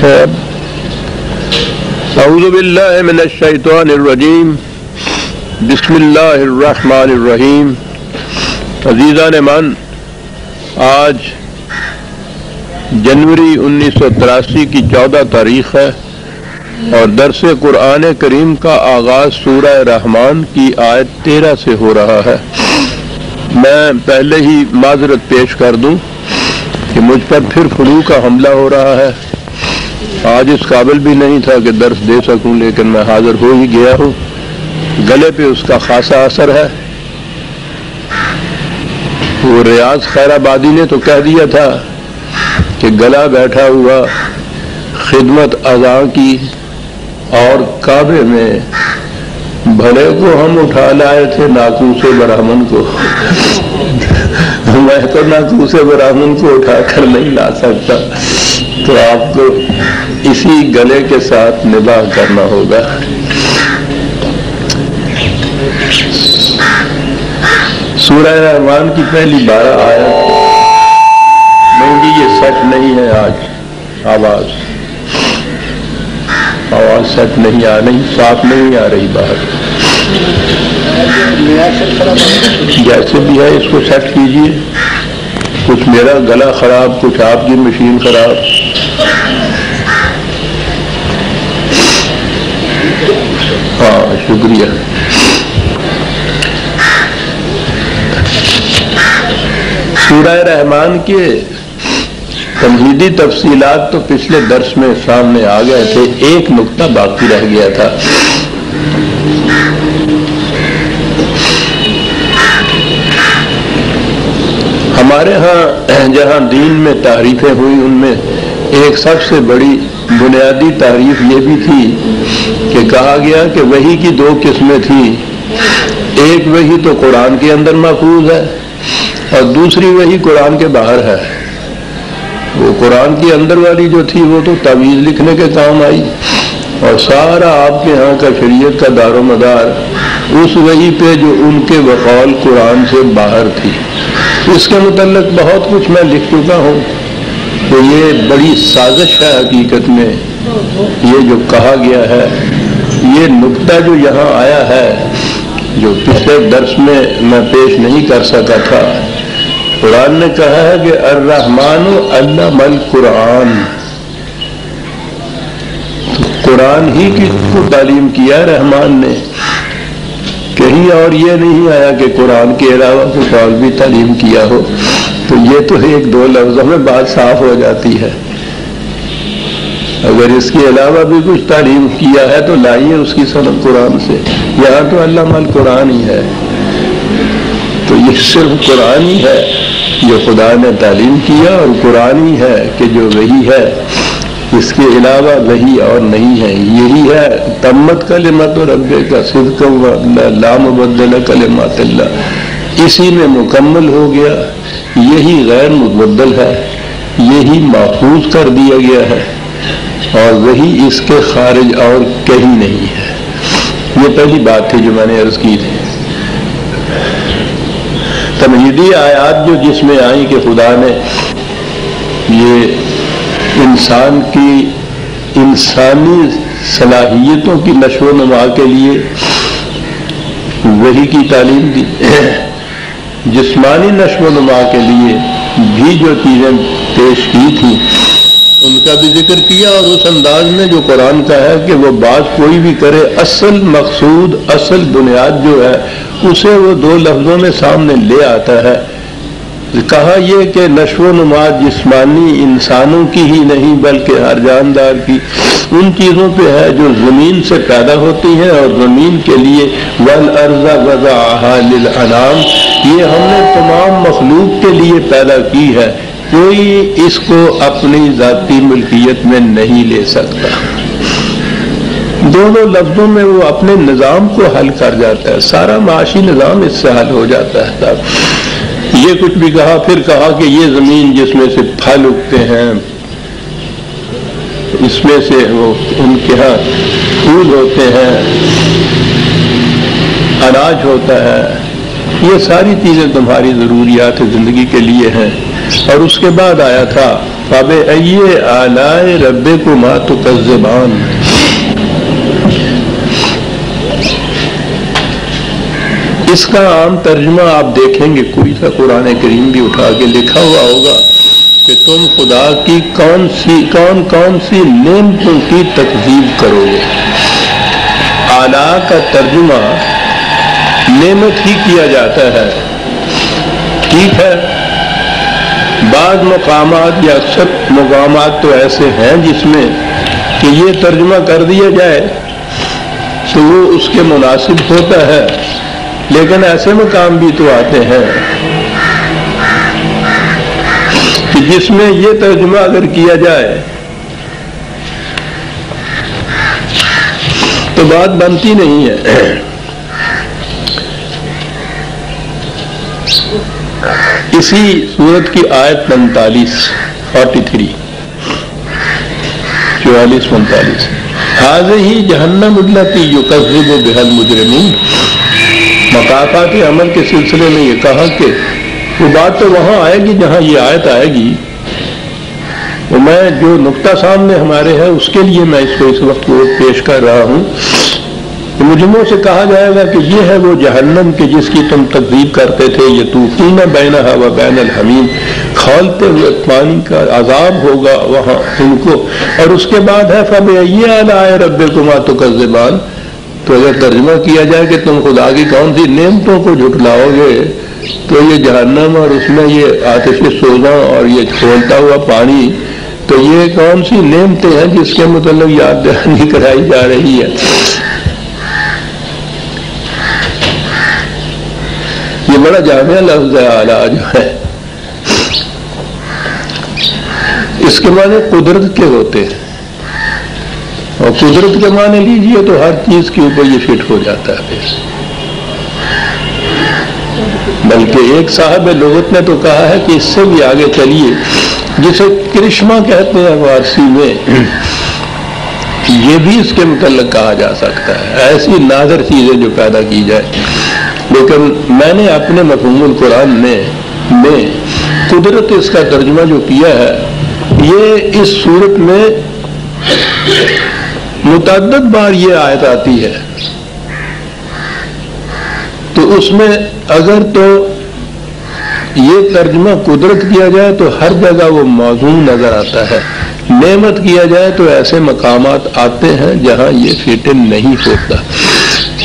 خیر اعوذ باللہ من الشیطان الرجیم بسم اللہ الرحمن الرحیم. عزیزان من، آج جنوری 1983 کی 14 تاریخ ہے اور درس قرآن کریم کا آغاز سورہ رحمان کی آیت 13 سے ہو رہا ہے. میں پہلے ہی معذرت پیش کر دوں کہ مجھ پر پھر فلو کا حملہ ہو رہا ہے. آج اس قابل بھی نہیں تھا کہ درس دے سکوں، لیکن میں حاضر ہو ہی گیا ہوں. گلے پہ اس کا خاصا اثر ہے. وہ ریاض خیر آبادی نے تو کہہ دیا تھا کہ گلا بیٹھا ہوا خدمت اذاں کی، اور کعبے میں بھلے کو ہم اٹھا لائے تھے ناقوس برہمن کو. میں تو ناقوس برہمن کو اٹھا کر نہیں لا سکتا، تو آپ کو اسی گلے کے ساتھ نباہ کرنا ہوگا. سورہ رحمان کی پہلی 12 آیت. نہیں، یہ سچ نہیں ہے. آج آواز سچ نہیں آ رہی، صاف نہیں آ رہی باہر. جیسے بھی ہے اس کو سیٹ کیجیے. کچھ میرا گلا خراب، کچھ آپ کی مشین خراب. ہاں، شکریہ. سورہ رحمان کے تمہیدی تفصیلات تو پچھلے درس میں سامنے آ گئے تھے. ایک نقطہ باقی رہ گیا تھا. ہمارے ہاں جہاں دین میں تعریفیں ہوئی، ان میں ایک سب سے بڑی بنیادی تعریف یہ بھی تھی کہ کہا گیا کہ وحی کی 2 قسمیں تھیں. ایک وحی تو قرآن کے اندر محفوظ ہے اور دوسری وحی قرآن کے باہر ہے. وہ قرآن کے اندر والی جو تھی وہ تو تعویذ لکھنے کے کام آئی، اور سارا آپ کے ہاں کا شریعت کا دار و مدار اس وحی پہ جو ان کے بقول قرآن سے باہر تھی. اس کے متعلق بہت کچھ میں لکھ چکا ہوں. تو یہ بڑی سازش ہے حقیقت میں. یہ جو کہا گیا ہے، یہ نقطہ جو یہاں آیا ہے، جو پچھلے درس میں پیش نہیں کر سکا تھا. قرآن نے کہا ہے کہ الرحمن علم القرآن. قرآن ہی کی کو تعلیم کیا رحمان نے. کہیں اور یہ نہیں آیا کہ قرآن کے علاوہ کوئی اور بھی تعلیم کیا ہو. تو یہ تو 1-2 لفظوں میں بات صاف ہو جاتی ہے. اگر اس کے علاوہ بھی کچھ تعلیم کیا ہے تو لائیے اس کی سند قرآن سے. یہاں تو علم القرآن ہی ہے. تو یہ صرف قرآن ہی ہے جو خدا نے تعلیم کیا، اور قرآن ہی ہے کہ جو وہی ہے. اس کے علاوہ وہی اور نہیں ہے. یہی ہے تمت کلمت ربک صدقا لا مبدل کلمات اللہ. اسی میں مکمل ہو گیا. یہی غیر مبدل ہے، یہی محفوظ کر دیا گیا ہے، اور وہی اس کے خارج اور کہیں نہیں ہے. یہ پہلی بات تھی جو میں نے عرض کی تھی. تمہیدی آیات جو جس میں آئیں کہ خدا نے یہ انسان کی انسانی صلاحیتوں کی نشو و نما کے لیے وحی کی تعلیم دی. جسمانی نشو و نما کے لیے بھی جو چیزیں پیش کی تھیں ان کا بھی ذکر کیا، اور اس انداز میں جو قرآن کا ہے کہ وہ بات کوئی بھی کرے، اصل مقصود، اصل بنیاد جو ہے اسے وہ 2 لفظوں میں سامنے لے آتا ہے. کہا یہ کہ نشو و نما جسمانی انسانوں کی ہی نہیں بلکہ ہر جاندار کی ان چیزوں پہ ہے جو زمین سے پیدا ہوتی ہیں، اور زمین کے لیے والارض وضعها للانام، یہ ہم نے تمام مخلوق کے لیے پیدا کی ہے. کوئی اس کو اپنی ذاتی ملکیت میں نہیں لے سکتا. دونوں لفظوں میں وہ اپنے نظام کو حل کر جاتا ہے. سارا معاشی نظام اس سے حل ہو جاتا ہے. یہ کچھ بھی کہا، پھر کہا کہ یہ زمین جس میں سے پھل اگتے ہیں، اس میں سے وہ ان کے ہاں پھول ہوتے ہیں، اناج ہوتا ہے، یہ ساری چیزیں تمہاری ضروریات زندگی کے لیے ہیں. اور اس کے بعد آیا تھا فَبِأَيِّ آلَاءِ رَبِّكُمَا تُكَذِّبَانِ۔ اس کا عام ترجمہ آپ دیکھیں گے، کوئی سا قرآن کریم بھی اٹھا کے لکھا ہوا ہوگا کہ تم خدا کی کون کون سی نعمتوں کی تکذیب کرو گے۔ آلاء کا ترجمہ نعمت ہی کیا جاتا ہے، ٹھیک ہے۔ بعض مقامات یا اکثر مقامات تو ایسے ہیں جس میں کہ یہ ترجمہ کر دیا جائے تو وہ اس کے مناسب ہوتا ہے، لیکن ایسے مقام بھی تو آتے ہیں کہ جس میں یہ ترجمہ اگر کیا جائے تو بات بنتی نہیں ہے۔ اسی سورت کی آیت 45 44-45 ھذہ جہنم التی یکذب بہا المجرمون۔ مقافات عمل کے سلسلے میں یہ کہا کہ وہ بات تو وہاں آئے گی جہاں یہ آیت آئے گی، وہ میں جو نقطہ سامنے ہمارے ہے اس کے لیے میں اس کو اس وقت پیش کر رہا ہوں۔ مجرموں سے کہا جائے گا کہ یہ ہے وہ جہنم کہ جس کی تم تکذیب کرتے تھے، یطوفون بینہا و بین الحمیم، کھولتے ہوئے پانی کا عذاب ہوگا وہاں ان کو۔ اور اس کے بعد ہے فَبِأَيِّ آلَاءِ رَبِّكُمَا تُكَذِّبَانِ۔ تو اگر ترجمہ کیا جائے کہ تم خدا کی کون سی نعمتوں کو جھٹلاؤ گے، تو یہ جہنم اور اس میں یہ آتش سوزاں اور یہ کھولتا ہوا پانی، تو یہ کون سی نعمتیں ہیں جس کے متعلق یاد دہانی کرائی جا رہی ہے۔ یہ بڑا جامع لفظ ہے اعلیٰ جو ہے، اس کے معنی قدرت کے ہوتے ہیں، اور قدرت کے معنی لیجئے تو ہر چیز کے اوپر یہ فٹ ہو جاتا ہے۔ بلکہ ایک صاحب لغت نے تو کہا ہے کہ اس سے بھی آگے چلیے، جسے کرشمہ کہتے ہیں فارسی میں، یہ بھی اس کے متعلق کہا جا سکتا ہے، ایسی نادر چیزیں جو پیدا کی جائے۔ لیکن میں نے اپنے مفہوم القرآن میں قدرت اس کا ترجمہ جو کیا ہے، یہ اس صورت میں متعدد بار یہ آیت آتی ہے، تو اس میں اگر تو یہ ترجمہ قدرت کیا جائے تو ہر جگہ وہ موضوع نظر آتا ہے، نعمت کیا جائے تو ایسے مقامات آتے ہیں جہاں یہ فٹ ان نہیں ہوتا۔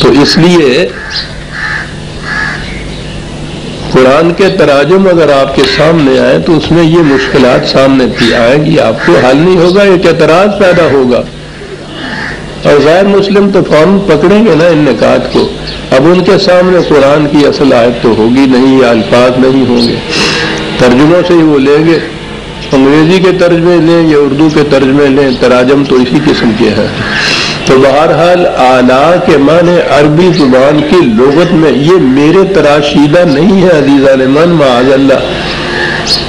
تو اس لیے قرآن کے تراجم اگر آپ کے سامنے آئے تو اس میں یہ مشکلات سامنے آئیں گی، آپ کو حل نہیں ہوگا، ایک اعتراض پیدا ہوگا، اور غیر مسلم تو فوراً پکڑیں گے نا ان نکات کو۔ اب ان کے سامنے قرآن کی اصل آیت تو ہوگی نہیں، یا الفاظ نہیں ہوں گے، ترجموں سے ہی وہ لیں گے، انگریزی کے ترجمے لیں یا اردو کے ترجمے لیں، تراجم تو اسی قسم کے ہیں۔ تو بہرحال اعلیٰ کے معنی عربی زبان کی لغت میں یہ میرے تراشیدہ نہیں ہے عزیزان من، معاذ اللہ۔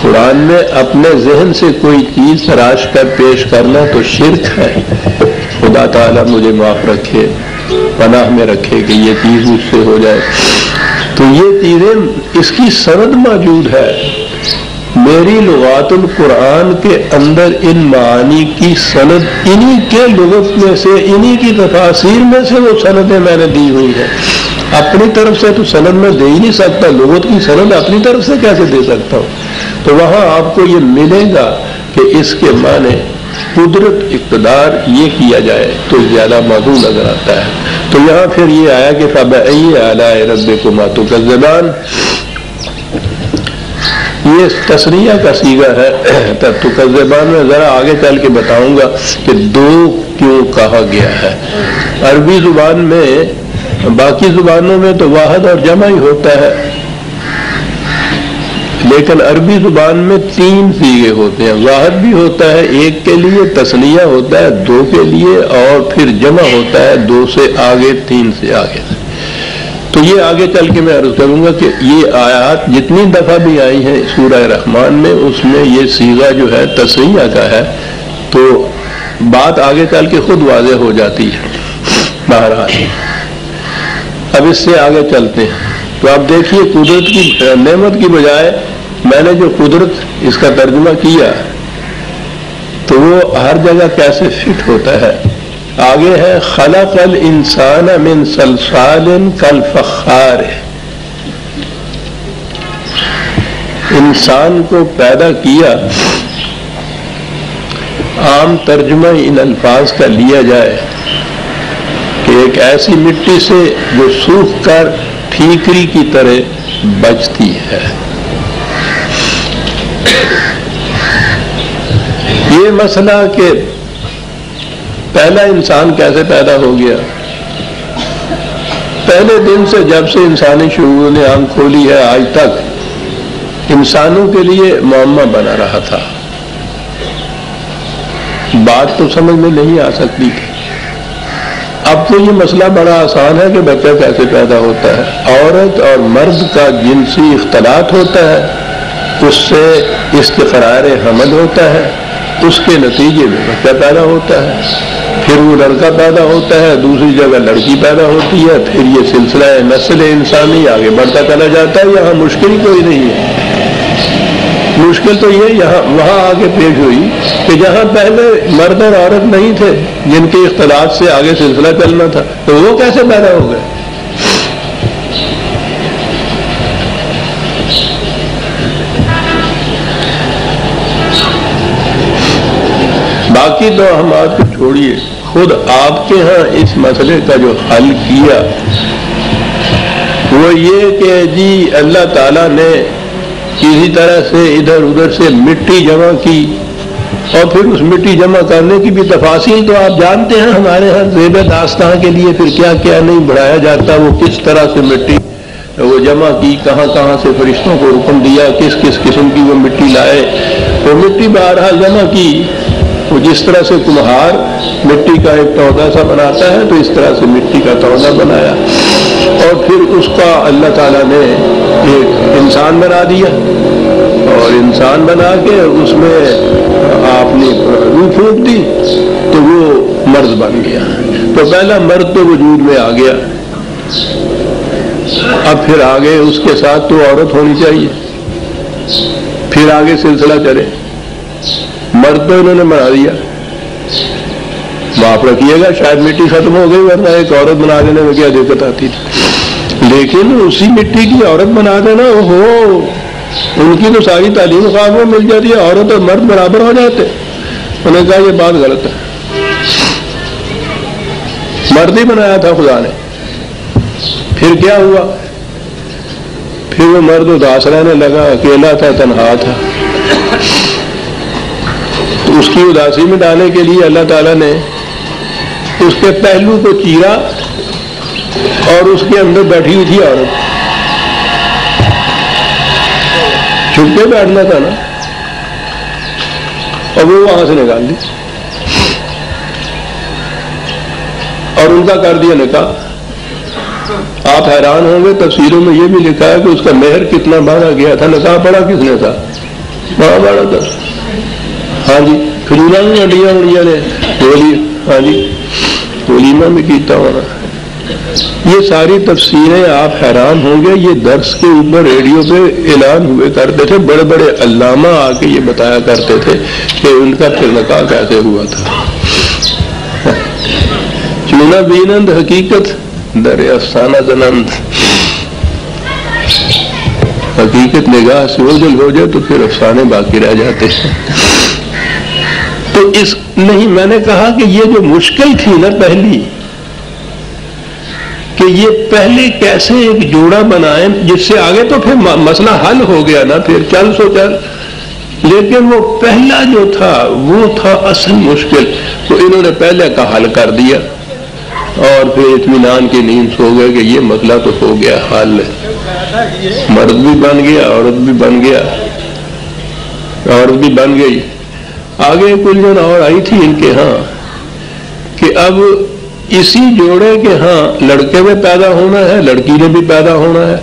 قرآن میں اپنے ذہن سے کوئی چیز تراش کر پیش کرنا تو شرک ہے۔ خدا تعالیٰ مجھے معاف رکھے، پناہ میں رکھے کہ یہ چیز مجھ سے ہو جائے۔ تو یہ چیزیں اس کی سند موجود ہے، میری لغات القرآن کے اندر ان معانی کی سند انہی کے لغت میں سے، انہی کی تفاسیر میں سے وہ سندیں میں نے دی ہوئی ہیں۔ اپنی طرف سے تو سند میں دے ہی نہیں سکتا، لغت کی سند اپنی طرف سے کیسے دے سکتا ہوں؟ تو وہاں آپ کو یہ ملے گا کہ اس کے معنی قدرت اقتدار یہ کیا جائے تو زیادہ موضوع نظر آتا ہے۔ تو یہاں پھر یہ آیا کہ فَبِأَيِّ آلَاءِ رَبِّكُمَا تُكَذِّبَانِ، یہ تصریح کا صیغہ ہے۔ تُكَذِّبَانِ میں ذرا آگے چل کے بتاؤں گا کہ دو کیوں کہا گیا ہے۔ عربی زبان میں، باقی زبانوں میں تو واحد اور جمع ہی ہوتا ہے، لیکن عربی زبان میں تین صیغے ہوتے ہیں، واحد بھی ہوتا ہے ایک کے لیے، تثنیہ ہوتا ہے دو کے لیے، اور پھر جمع ہوتا ہے دو سے آگے، تین سے آگے۔ تو یہ آگے چل کے میں عرض کروں گا کہ یہ آیات جتنی دفعہ بھی آئی ہیں سورہ رحمان میں، اس میں یہ صیغہ جو ہے تثنیہ کا ہے، تو بات آگے چل کے خود واضح ہو جاتی ہے۔ بہرحال اب اس سے آگے چلتے ہیں، تو آپ دیکھیے قدرت کی نعمت کی بجائے میں نے جو قدرت اس کا ترجمہ کیا تو وہ ہر جگہ کیسے فٹ ہوتا ہے. آگے ہے خلق الانسان من صلصال کالفخار. انسان کو پیدا کیا، عام ترجمہ ان الفاظ کا لیا جائے کہ ایک ایسی مٹی سے جو سوکھ کر ٹھیکری کی طرح بچتی ہے. یہ مسئلہ کہ پہلا انسان کیسے پیدا ہو گیا، پہلے دن سے جب سے انسانی شعور نے آنکھ کھولی ہے آج تک انسانوں کے لیے معمہ بنا رہا تھا. بات تو سمجھ میں نہیں آ سکتی تھی. اب تو یہ مسئلہ بڑا آسان ہے کہ بچہ کیسے پیدا ہوتا ہے. عورت اور مرد کا جنسی اختلاط ہوتا ہے، اس سے استقرار حمل ہوتا ہے، اس کے نتیجے میں بچہ پیدا ہوتا ہے، پھر وہ لڑکا پیدا ہوتا ہے، دوسری جگہ لڑکی پیدا ہوتی ہے، پھر یہ سلسلہ نسل انسانی آگے بڑھتا چلا جاتا ہے. یہاں مشکل کوئی نہیں ہے. مشکل تو یہ یہاں وہاں آگے پیش ہوئی کہ جہاں پہلے مرد اور عورت نہیں تھے جن کے اختلاط سے آگے سلسلہ چلنا تھا، تو وہ کیسے پیدا ہو گئے. باقی تو ہم آپ کو چھوڑیے، خود آپ کے ہاں اس مسئلے کا جو حل کیا وہ یہ کہ جی اللہ تعالیٰ نے کسی طرح سے ادھر ادھر سے مٹی جمع کی، اور پھر اس مٹی جمع کرنے کی بھی تفاصیل تو آپ جانتے ہیں. ہمارے ہاں زیب داستان کے لیے پھر کیا کیا نہیں بڑھایا جاتا. وہ کس طرح سے مٹی وہ جمع کی، کہاں کہاں سے فرشتوں کو حکم دیا، کس کس قسم کی وہ مٹی لائے. وہ مٹی بہرحال جمع کی. وہ جس طرح سے کمہار مٹی کا ایک تودہ سا بناتا ہے تو اس طرح سے مٹی کا تودہ بنایا، اور پھر اس کا اللہ تعالیٰ نے ایک انسان بنا دیا، اور انسان بنا کے اس میں آپ نے روح پھونک دی تو وہ مرد بن گیا. تو پہلا مرد تو وجود میں آ گیا. اب پھر آگے اس کے ساتھ تو عورت ہونی چاہیے. پھر آگے سلسلہ چلے. مرد تو انہوں نے بنا دیا. معاف رکھیے گا شاید مٹی ختم ہو گئی، ورنہ ایک عورت بنا دینے میں کیا دقت آتی تھی. لیکن اسی مٹی کی عورت بنا دینا، ہو ان کی تو ساری تعلیم خواب میں مل جاتی ہے، عورت اور مرد برابر ہو جاتے. انہوں نے کہا یہ بات غلط ہے. مرد ہی بنایا تھا خدا نے. پھر کیا ہوا؟ پھر وہ مرد اداس رہنے لگا، اکیلا تھا، تنہا تھا. تو اس کی اداسی میں ڈالنے کے لیے اللہ تعالیٰ نے اس کے پہلو کو چیرا، اور اس کے اندر بیٹھی ہوئی تھی عورت. چھپ کے بیٹھنا تھا نا، اور وہ وہاں سے نکال دی اور ان کا کر دیا نکاح. آپ حیران ہوں گے، تفسیروں میں یہ بھی لکھا ہے کہ اس کا مہر کتنا بڑھا گیا تھا. نکاح پڑا کس نے تھا؟ بڑا بڑا تھا. ہاں جی، کھجورا بھی ہڈیاں اڑیاں نے بولی. ہاں جی، ولیمہ میں کیتا ہونا. یہ ساری تفسیریں آپ حیران ہوں گے. یہ درس کے اوپر ریڈیو پہ اعلان ہوئے کرتے تھے. بڑے بڑے علامہ آ کے یہ بتایا کرتے تھے کہ ان کا پھر نکاح کیسے ہوا تھا. چونا بینند حقیقت در افسانہ زنند. حقیقت نگاہ سے اوجھل ہو جائے تو پھر افسانے باقی رہ جاتے ہیں. تو اس نہیں، میں نے کہا کہ یہ جو مشکل تھی نا پہلی، کہ یہ پہلے کیسے ایک جوڑا بنائیں جس سے آگے تو پھر مسئلہ حل ہو گیا نا، پھر چل سو چل. لیکن وہ پہلا جو تھا وہ تھا اصل مشکل. تو انہوں نے پہلے کا حل کر دیا، اور پھر اطمینان کی نیند سو گئے کہ یہ مسئلہ تو ہو گیا حل. مرد بھی بن گیا، عورت بھی بن گیا، عورت بھی بن گئی. آگے کلجن اور آئی تھی ان کے ہاں کہ اب اسی جوڑے کے ہاں لڑکے میں پیدا ہونا ہے، لڑکی نے بھی پیدا ہونا ہے.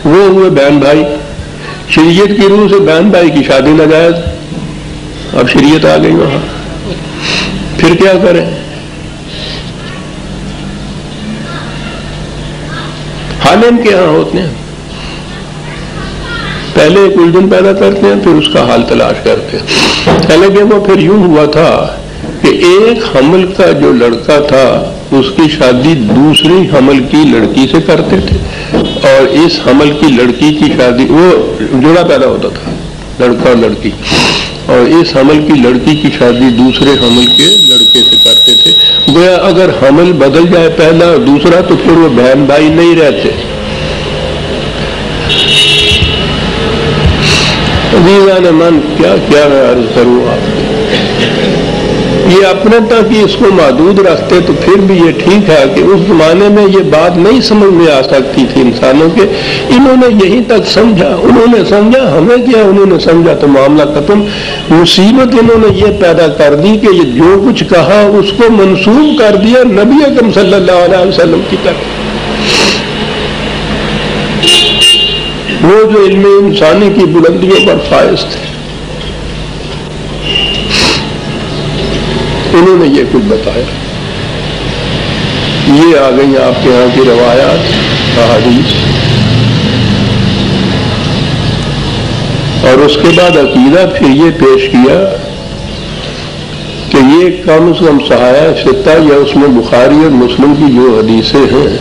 وہ ہوئے بہن بھائی. شریعت کی روح سے بہن بھائی کی شادی ناجائز. اب شریعت آ گئی وہاں. پھر کیا کریں؟ حال ان کے ہاں ہوتے ہیں. پہلے ایک الجھن پیدا کرتے ہیں، پھر اس کا حل تلاش کرتے ہیں۔ حالانکہ وہ پھر یوں ہوا تھا کہ ایک حمل کا جو لڑکا تھا اس کی شادی دوسری حمل کی لڑکی سے کرتے تھے، اور اس حمل کی لڑکی کی شادی، وہ جوڑا پیدا ہوتا تھا لڑکا اور لڑکی، اور اس حمل کی لڑکی کی شادی دوسرے حمل کے لڑکے سے کرتے تھے۔ گویا اگر حمل بدل جائے پہلا اور دوسرا تو پھر وہ بہن بھائی نہیں رہتے۔ عزیزان من، کیا کیا میں عرض کروں آپ کو، یہ اپنے تک ہی اس کو محدود رکھتے تو پھر بھی یہ ٹھیک ہے کہ اس زمانے میں یہ بات نہیں سمجھ میں آ سکتی تھی انسانوں کے، انہوں نے یہیں تک سمجھا، انہوں نے سمجھا، ہمیں کیا، انہوں نے سمجھا تو معاملہ ختم۔ مصیبت انہوں نے یہ پیدا کر دی کہ یہ جو کچھ کہا اس کو منسوب کر دیا نبی اکرم صلی اللہ علیہ وسلم کی طرف۔ وہ جو علم انسانی کی بلندیوں پر فائز تھے، انہوں نے یہ کچھ بتایا۔ یہ آ گئی آپ کے ہاں کی روایات، احادیث، اور اس کے بعد عقیدہ پھر یہ پیش کیا کہ یہ کم از کم صحاح ستہ یا اس میں بخاری اور مسلم کی جو حدیثیں ہیں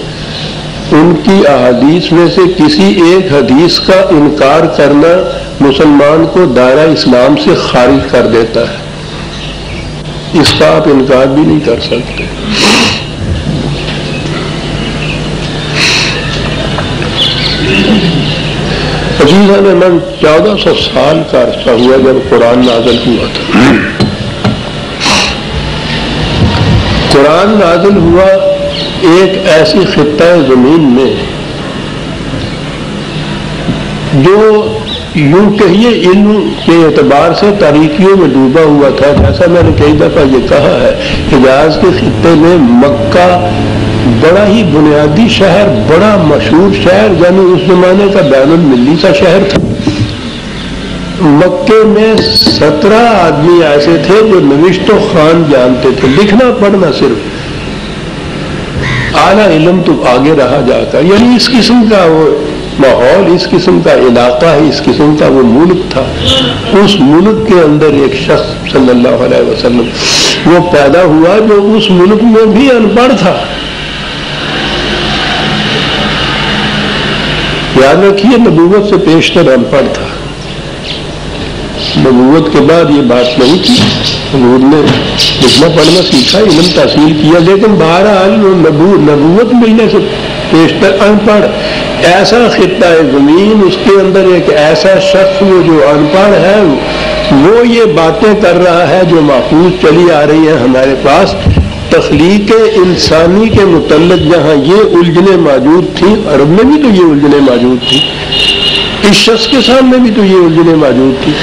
ان کی احادیث میں سے کسی ایک حدیث کا انکار کرنا مسلمان کو دائرہ اسلام سے خارج کر دیتا ہے، اس کا آپ انکار بھی نہیں کر سکتے۔ عزیزان من، 1400 سال کا عرصہ ہوا جب قرآن نازل ہوا تھا۔ قرآن نازل ہوا ایک ایسی خطہ زمین میں جو یوں کہیے علم کے اعتبار سے تاریکیوں میں ڈوبا ہوا تھا۔ جیسا میں نے کئی دفعہ یہ کہا ہے، حجاز کے خطے میں مکہ بڑا ہی بنیادی شہر، بڑا مشہور شہر، یعنی اس زمانے کا بین المللی سا شہر تھا۔ مکے میں 17 آدمی ایسے تھے جو نوشت و خوان جانتے تھے، لکھنا پڑھنا صرف، اعلیٰ علم تو آگے رہا جا کر، یعنی اس قسم کا وہ ماحول، اس قسم کا علاقہ ہے، اس قسم کا وہ ملک تھا۔ اس ملک کے اندر ایک شخص صلی اللہ علیہ وسلم وہ پیدا ہوا جو اس ملک میں بھی ان پڑھ تھا۔ یاد رکھیے، نبوت سے پیشتر ان پڑھ تھا، نبوت کے بعد یہ بات نہیں تھی۔ حضور نے لکھنا پڑھنا سیکھا، علم تحصیل کیا، لیکن بہرحال نبوت ملنے سے پیشتر ان پڑھ۔ ایسا خطہ زمین، اس کے اندر ایک ایسا شخص وہ جو ان پڑھ ہے، وہ یہ باتیں کر رہا ہے جو محفوظ چلی آ رہی ہیں ہمارے پاس۔ تخلیق انسانی کے متعلق جہاں یہ الجھنیں موجود تھیں، عرب میں بھی تو یہ الجھنیں موجود تھیں، اس شخص کے سامنے بھی تو یہ الجھنیں موجود تھیں۔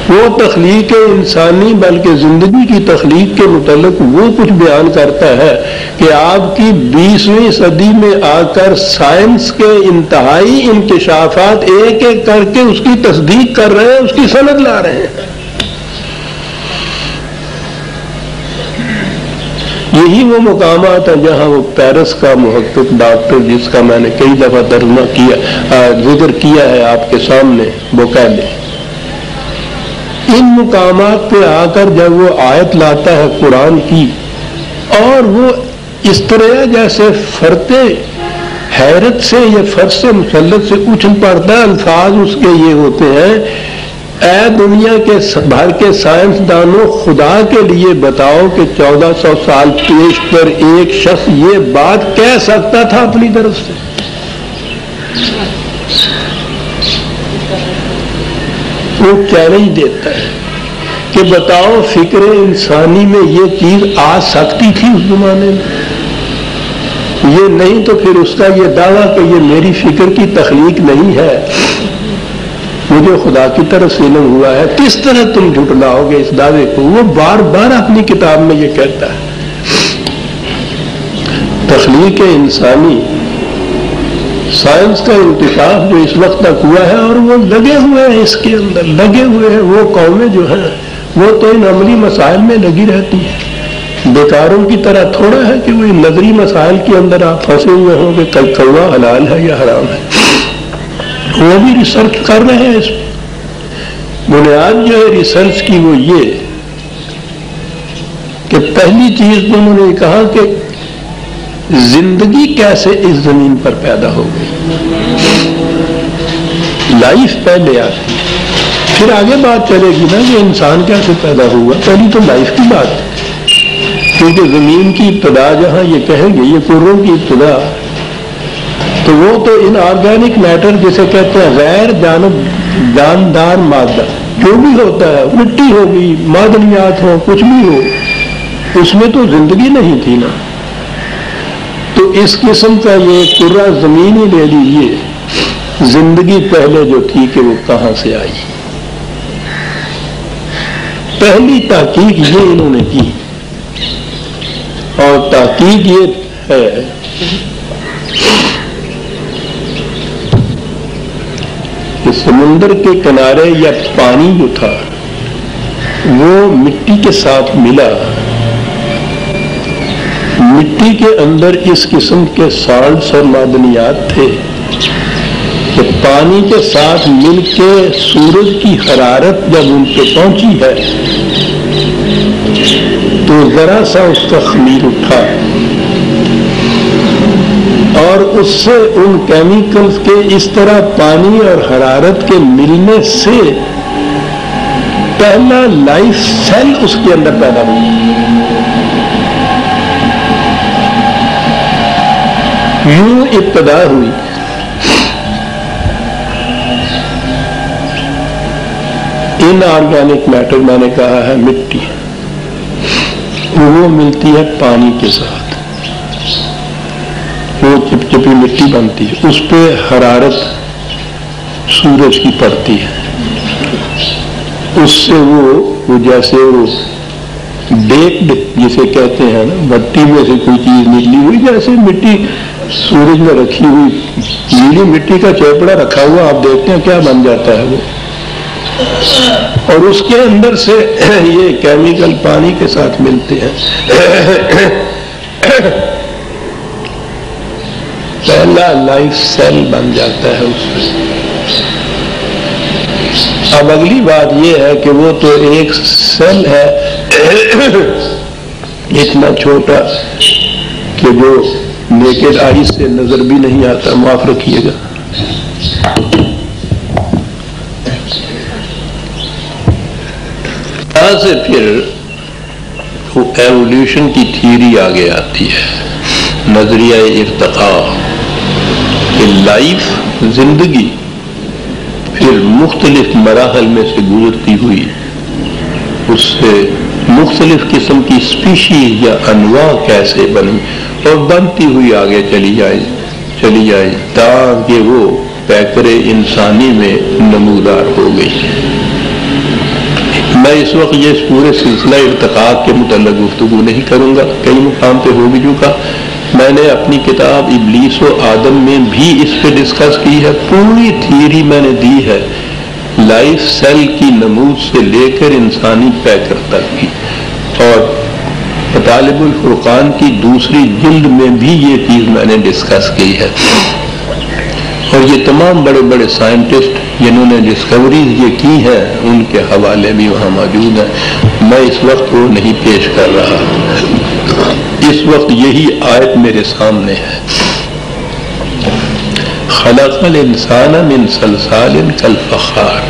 وہ تخلیق انسانی بلکہ زندگی کی تخلیق کے متعلق وہ کچھ بیان کرتا ہے کہ آپ کی 20ویں صدی میں آ کر سائنس کے انتہائی انکشافات ایک ایک کر کے اس کی تصدیق کر رہے ہیں، اس کی سند لا رہے ہیں۔ یہی وہ مقامات ہیں جہاں وہ پیرس کا محقق ڈاکٹر، جس کا میں نے کئی دفعہ ترجمہ کیا، ذکر کیا ہے آپ کے سامنے، بوکیلے، ان مقامات پہ آ کر جب وہ آیت لاتا ہے قرآن کی، اور وہ اس طرح جیسے فرتے حیرت سے یا فرش مسلط سے اچھل پڑتا ہے، الفاظ اس کے یہ ہوتے ہیں، اے دنیا کے بھر کے سائنسدانوں، خدا کے لیے بتاؤ کہ 1400 سال پیش پر ایک شخص یہ بات کہہ سکتا تھا اپنی طرف سے؟ وہ چیلنج دیتا ہے کہ بتاؤ فکر انسانی میں یہ چیز آ سکتی تھی اس زمانے میں؟ یہ نہیں تو پھر اس کا یہ دعویٰ کہ یہ میری فکر کی تخلیق نہیں ہے، مجھے خدا کی طرف سے علم ہوا ہے، کس طرح تم جھٹلاؤ گے اس دعوے کو؟ وہ بار بار اپنی کتاب میں یہ کہتا ہے۔ تخلیق انسانی، سائنس کا انکشاف جو اس وقت تک ہوا ہے، اور وہ لگے ہوئے ہیں اس کے اندر، لگے ہوئے ہیں۔ وہ قومیں جو ہیں وہ تو ان عملی مسائل میں لگی رہتی ہیں، بیکاروں کی طرح تھوڑا ہے کہ وہ ان نظری مسائل کے اندر آپ پھنسے ہوئے ہوں کہ کوا حلال ہے یا حرام ہے۔ وہ بھی ریسرچ کر رہے ہیں اس پہ. بنیاد جو ہے ریسرچ کی وہ یہ کہ پہلی چیز تو انہوں نے کہا کہ زندگی کیسے اس زمین پر پیدا ہو گئی. لائف پہلے آتی ہے، پھر آگے بات چلے گی نا کہ انسان کیسے پیدا ہوا. پہلی تو لائف کی بات ہے، کیونکہ زمین کی ابتدا جہاں یہ کہیں گے یہ کروں کی ابتدا، تو وہ تو ان آرگینک میٹر جسے کہتے ہیں غیر جاندار مادہ جو بھی ہوتا ہے، مٹی ہوگی، معدنیات ہو، کچھ بھی ہو، اس میں تو زندگی نہیں تھی نا. تو اس قسم کا یہ کرہ زمین ہی لے لیجیے، زندگی پہلے جو تھی کہ وہ کہاں سے آئی. پہلی تحقیق یہ انہوں نے کی، اور تحقیق یہ ہے کہ سمندر کے کنارے یا پانی جو تھا وہ مٹی کے ساتھ ملا. مٹی کے اندر اس قسم کے سالٹس اور معدنیات تھے کہ پانی کے ساتھ مل کے سورج کی حرارت جب ان پہ پہنچی ہے تو ذرا سا اس کا خمیر اٹھا، اور اس سے ان کیمیکلز کے اس طرح پانی اور حرارت کے ملنے سے پہلا لائف سیل اس کے اندر پیدا ہوا. یوں ابتدا ہوئی. ان آرگینک میٹر میں نے کہا ہے مٹی، وہ ملتی ہے پانی کے ساتھ، وہ چپچپی مٹی بنتی ہے، اس پہ حرارت سورج کی پڑتی ہے، اس سے وہ جیسے وہ بیکڈ جسے کہتے ہیں نا، مٹی میں سے کوئی چیز نکلی ہوئی، جیسے مٹی سورج میں رکھی ہوئی نیلی مٹی کا چیپڑا رکھا ہوا، آپ دیکھتے ہیں کیا بن جاتا ہے وہ، اور اس کے اندر سے یہ کیمیکل پانی کے ساتھ ملتے ہیں. پہلا لائف سیل بن جاتا ہے اس میں. اب اگلی بات یہ ہے کہ وہ تو ایک سیل ہے اتنا چھوٹا کہ جو نیکڈ آئی سے نظر بھی نہیں آتا، معاف رکھیے گا. یہاں سے پھر وہ ایولیوشن کی تھیوری آگے آتی ہے، نظریہ ارتقاء، کہ لائف زندگی پھر مختلف مراحل میں سے گزرتی ہوئی اس سے مختلف قسم کی اسپیشیز یا انواع کیسے بنی اور بنتی ہوئی آگے چلی جائے تاکہ وہ پیکر انسانی میں نمودار ہو گئی. میں اس وقت یہ پورے سلسلہ ارتقاء کے متعلق گفتگو نہیں کروں گا، کئی مقام پہ ہو بھی چکا. میں نے اپنی کتاب ابلیس و آدم میں بھی اس پہ ڈسکس کی ہے، پوری تھیوری میں نے دی ہے لائف سیل کی نمود سے لے کر انسانی پیکر تک کی، اور مطالب الفرقان کی دوسری جلد میں بھی یہ چیز میں نے ڈسکس کی ہے. اور یہ تمام بڑے بڑے سائنٹسٹ جنہوں نے ڈسکوریز یہ کی ہیں ان کے حوالے بھی وہاں موجود ہیں. میں اس وقت وہ نہیں پیش کر رہا، اس وقت یہی آیت میرے سامنے ہے. خلق الانسان من صلصال کالفخار.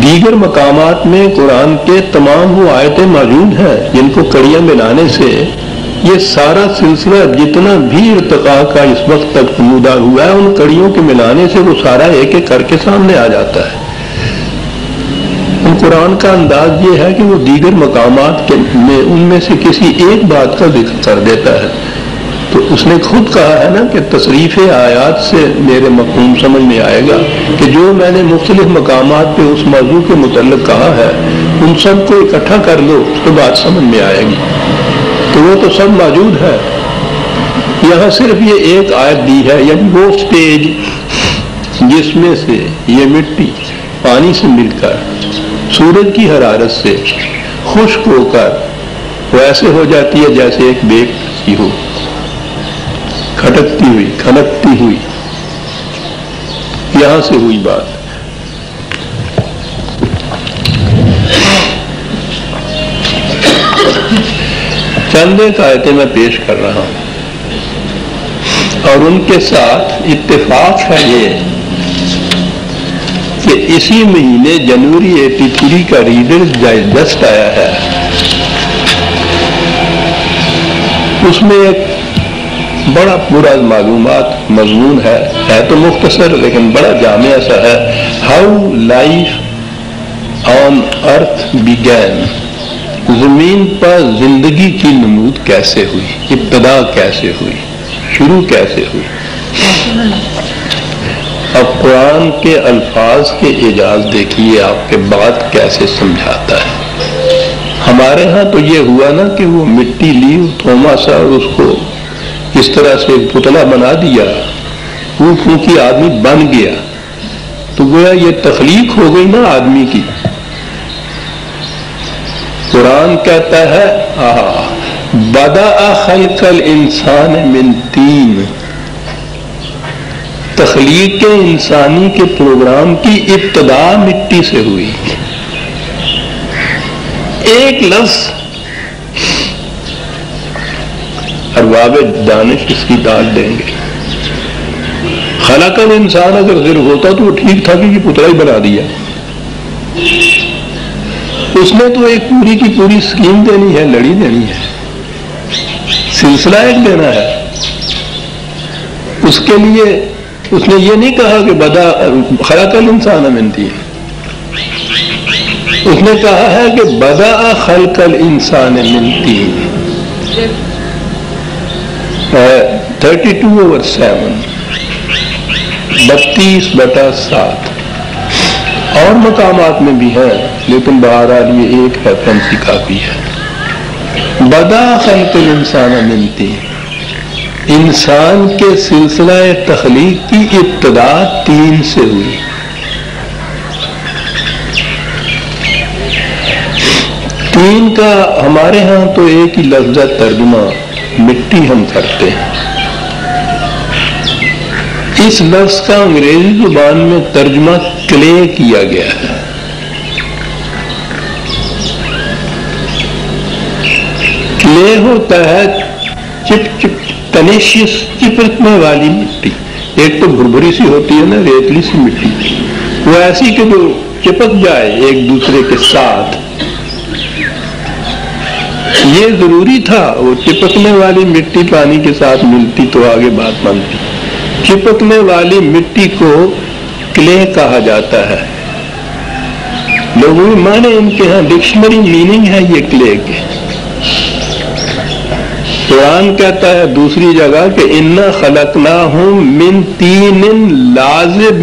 دیگر مقامات میں قرآن کے تمام وہ آیتیں موجود ہیں جن کو کڑیاں ملانے سے یہ سارا سلسلہ جتنا بھی ارتقاء کا اس وقت تک نمودار ہوا ہے ان کڑیوں کے ملانے سے وہ سارا ایک ایک کر کے سامنے آ جاتا ہے. قرآن کا انداز یہ ہے کہ وہ دیگر مقامات میں ان میں سے کسی ایک بات کا ذکر کر دیتا ہے. تو اس نے خود کہا ہے نا کہ تصریف آیات سے میرے مفہوم سمجھ میں آئے گا کہ جو میں نے مختلف مقامات پہ اس موضوع کے متعلق کہا ہے ان سب کو اکٹھا کر لو تو بات سمجھ میں آئے گی. تو وہ تو سب موجود ہے، یہاں صرف یہ ایک آیت دی ہے، یعنی وہ سٹیج جس میں سے یہ مٹی پانی سے مل کر سورج کی حرارت سے خشک ہو کر وہ ایسے ہو جاتی ہے جیسے ایک بیک سی ہو، کھٹکتی ہوئی کھنکتی ہوئی. یہاں سے ہوئی بات. چند ایک آیتیں میں پیش کر رہا ہوں اور ان کے ساتھ اتفاق ہے یہ کہ اسی مہینے جنوری 83 کا ریڈرز ڈائجسٹ آیا ہے. اس میں ایک بڑا پورا معلومات مضمون ہے تو مختصر لیکن بڑا جامع سا ہے. How life on earth begin. زمین پر زندگی کی نمود کیسے ہوئی، ابتدا کیسے ہوئی، شروع کیسے ہوئی. اب قرآن کے الفاظ کے اعجاز دیکھیے آپ کے بات کیسے سمجھاتا ہے. ہمارے ہاں تو یہ ہوا نا کہ وہ مٹی لی تھوما سا اور اس کو اس طرح سے ایک پتلا بنا دیا، وہ پھونکی آدمی بن گیا، تو گویا یہ تخلیق ہو گئی نا آدمی کی. قرآن کہتا ہے بدأ خلق الانسان من طین. تخلیق انسانی کے پروگرام کی ابتدا مٹی سے ہوئی. ایک لفظ ارباب دانش اس کی داد دیں گے. خلق الانسان اگر صرف ہوتا تو وہ ٹھیک تھا کہ یہ پتلا ہی بنا دیا. اس نے تو ایک پوری کی پوری اسکیم دینی ہے، لڑی دینی ہے، سلسلہ ایک دینا ہے. اس کے لیے اس نے یہ نہیں کہا کہ بدا خلق الانسان من طین. اس نے کہا ہے کہ بدأ خلق الانسان من طین. 32/7 32/7 اور مقامات میں بھی ہیں لیکن بہرحال یہ ایک ریفرنس ہی کافی ہے. بدأ خلق الانسان من طین. انسان کے سلسلہ تخلیق کی ابتدا طین سے ہوئی. طین کا ہمارے ہاں تو ایک ہی لفظ ترجمہ مٹی ہم کرتے ہیں. اس لفظ کا انگریزی زبان میں ترجمہ کلے کیا گیا ہے. کلے ہوتا ہے چپ چپ ٹنیشیس چپکنے والی مٹی. ایک تو بھربھری سی ہوتی ہے نا ریتلی سی مٹی، وہ ایسی کہ جو چپک جائے ایک دوسرے کے ساتھ. یہ ضروری تھا، وہ چپکنے والی مٹی پانی کے ساتھ ملتی تو آگے بات بنتی. چپکنے والی مٹی کو کلے کہا جاتا ہے. لغوی معنی ان کے ہاں ڈکشنری میننگ ہے یہ کلے کے. قرآن کہتا ہے دوسری جگہ کہ انا خلقناہم من طین لازب.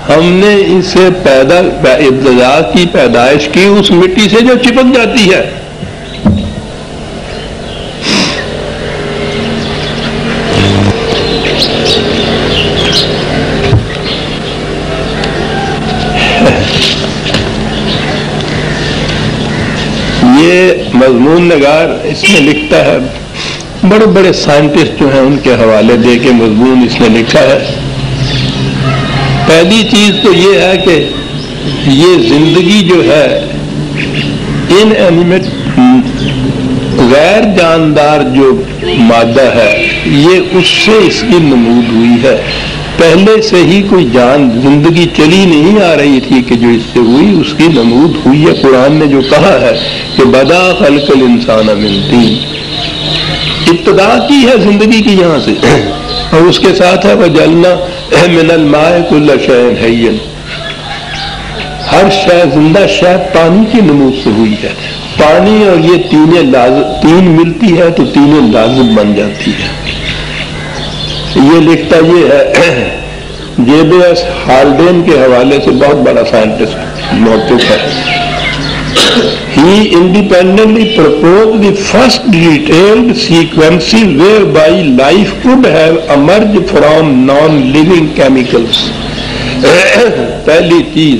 ہم نے اسے ابتدا کی پیدائش کی اس مٹی سے جو چپک جاتی ہے. یہ مضمون نگار اس میں لکھتا ہے، بڑے بڑے سائنٹسٹ جو ہیں ان کے حوالے دے کے مضمون اس نے لکھا ہے. پہلی چیز تو یہ ہے کہ یہ زندگی جو ہے ان اینیمیٹ غیر جاندار جو مادہ ہے یہ اس سے اس کی نمود ہوئی ہے. پہلے سے ہی کوئی جان زندگی چلی نہیں آ رہی تھی کہ جو اس سے ہوئی اس کی نمود ہوئی ہے. قرآن نے جو کہا ہے کہ بدأ خلق الانسان من طین، ابتدا کی ہے زندگی کی یہاں سے. اور اس کے ساتھ ہے وَجَعَلْنَا مِنَ الْمَاءِ كُلَّ شَيْءٍ حَيٍّ. ہر شے زندہ شے پانی کی نمود سے ہوئی ہے. پانی اور یہ تین ملتی ہے تو تینیں لازم بن جاتی ہے. یہ لکھتا یہ ہے جے بی ایس ہالڈین کے حوالے سے، بہت بڑا سائنٹسٹ محقق ہے. He independently proposed the first detailed sequence whereby life could have emerged from non-living chemicals. پہلی چیز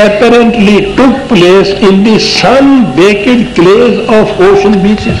apparently took place in the sun-baked clays of ocean beaches.